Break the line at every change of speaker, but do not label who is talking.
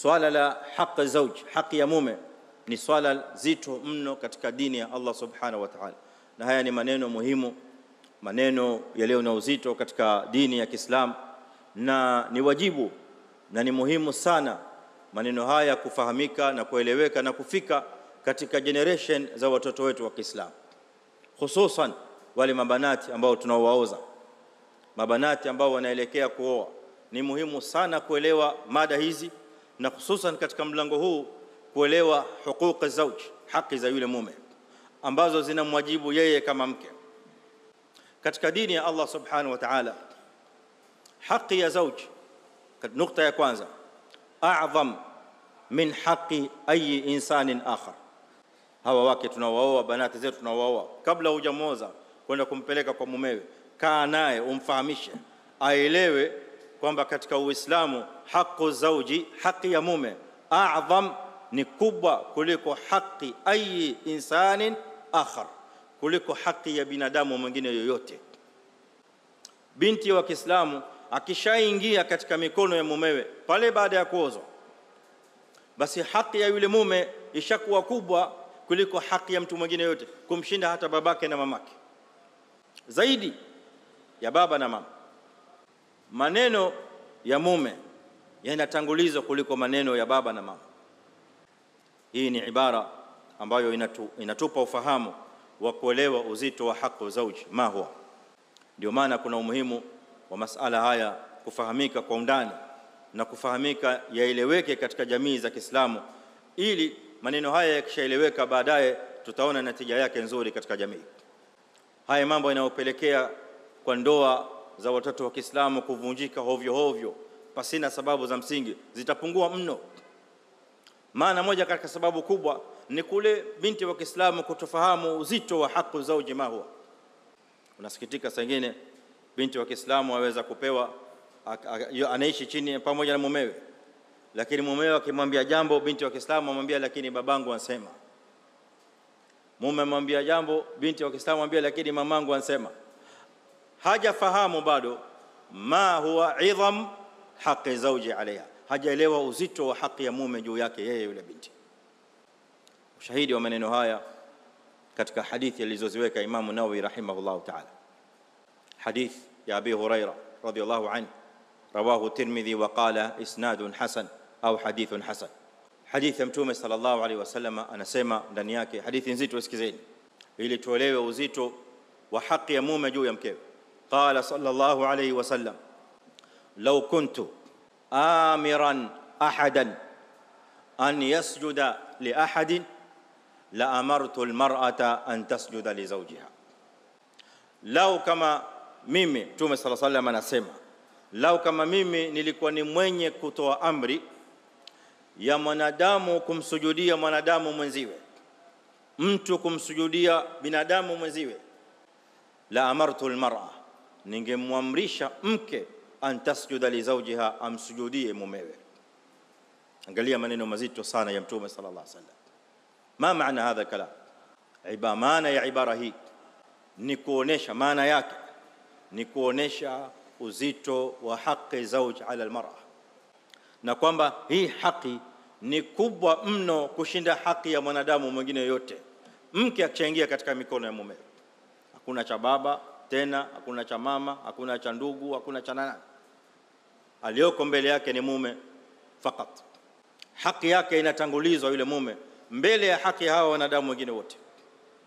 Swala la haki zawj, haki ya mume, ni swala zito mno katika dini ya Allah subhanahu wa ta'ala, na haya ni maneno muhimu, maneno yaliyo na uzito katika dini ya Kiislamu, na ni wajibu na ni muhimu sana maneno haya kufahamika na kueleweka na kufika katika generation za watoto wetu wa Kiislamu, hususan wale mabanati ambao tunaowaoza, mabanati ambao wanaelekea kuoa. Ni muhimu sana kuelewa mada hizi, na hususan katika mlango huu kuelewa huquq zawj, haki za yule mume ambazo zinamwajibu yeye kama mke katika dini ya Allah subhanahu wa ta'ala. Haki ya zawj, nukta ya kwanza, a'zam min haqi ayi insanin akhar. Hawa wake tunawaoa, banati zetu tunawaoa, kabla hujamoza kwenda kumpeleka kwa mumewe, kaa naye umfahamishe aelewe kwamba katika Uislamu haqu zawji, haki ya mume, a'zam, ni kubwa kuliko haki ayi insanin akhar, kuliko haki ya binadamu mwingine yoyote. Binti wa Kiislamu akishaingia katika mikono ya mumewe pale baada ya kuozwa, basi haki ya yule mume ishakuwa kubwa kuliko haki ya mtu mwingine yote, kumshinda hata babake na mamake, zaidi ya baba na mama. Maneno ya mume yanatangulizwa kuliko maneno ya baba na mama. Hii ni ibara ambayo inatupa ufahamu wa kuelewa uzito wa haki zawji ma huwa. Ndio maana kuna umuhimu wa masala haya kufahamika kwa undani na kufahamika yaeleweke katika jamii za Kiislamu, ili maneno haya yakishaeleweka baadaye tutaona natija yake nzuri katika jamii. Haya mambo yanayopelekea kwa ndoa za watoto wa Kiislamu kuvunjika hovyo hovyo pasina sababu za msingi zitapungua mno. Maana moja katika sababu kubwa ni kule binti wa Kiislamu kutofahamu uzito wa haki zawji ma huwa. Unasikitika sangine binti wa Kiislamu aweza kupewa, anaishi chini pamoja na mumewe, lakini mumewe akimwambia jambo binti wa Kiislamu amwambia lakini babangu anasema. Mume amwambia jambo binti wa Kiislamu amwambia lakini mamangu anasema. Hajafahamu bado ma huwa idham haqi zawji alaiha, hajaelewa uzito wa haki ya mume juu yake yeye yule binti. Ushahidi wa maneno haya katika hadithi alizoziweka Imam Nawawi rahimahullah ta'ala, hadith ya Abi Hurairah radhiyallahu anhu, rawahu Tirmidhi wa qala isnadun hasan au hadithun hasan. Hadithi ya Mtume sallallahu alaihi wasallam anasema ndani yake, hadithi nzito, usikizeni ili tuelewe uzito wa haki ya mume juu ya mkewe. Qala sallallahu alaihi wasallam, law kuntu amiran ahadan an yasjuda li ahadin la amartu almar'ata an tasjuda li zawjiha. Lau kama mimi, Mtume sallallahu alaihi wasallam anasema, lau kama mimi nilikuwa ni mwenye kutoa amri ya mwanadamu kumsujudia mwanadamu mwenziwe, mtu kumsujudia binadamu mwenziwe, la amartu almar'a, ningemwamrisha mke an tasjuda li zawjiha, amsujudie mumewe. Angalia maneno mazito sana ya Mtume sallallahu alaihi wasallam. Ma maana hadha kalam? Maana ya ibara hii ni kuonesha, maana yake ni kuonesha uzito wa haki zawj ala almar'a, na kwamba hii haki ni kubwa mno kushinda haki ya mwanadamu mwingine yote. Mke akichangia katika mikono ya mume, hakuna cha baba tena, hakuna cha mama, hakuna cha ndugu, hakuna cha nani. Aliyoko mbele yake ni mume fakat. Haki yake inatangulizwa yule mume mbele ya haki hawa wanadamu wengine wote.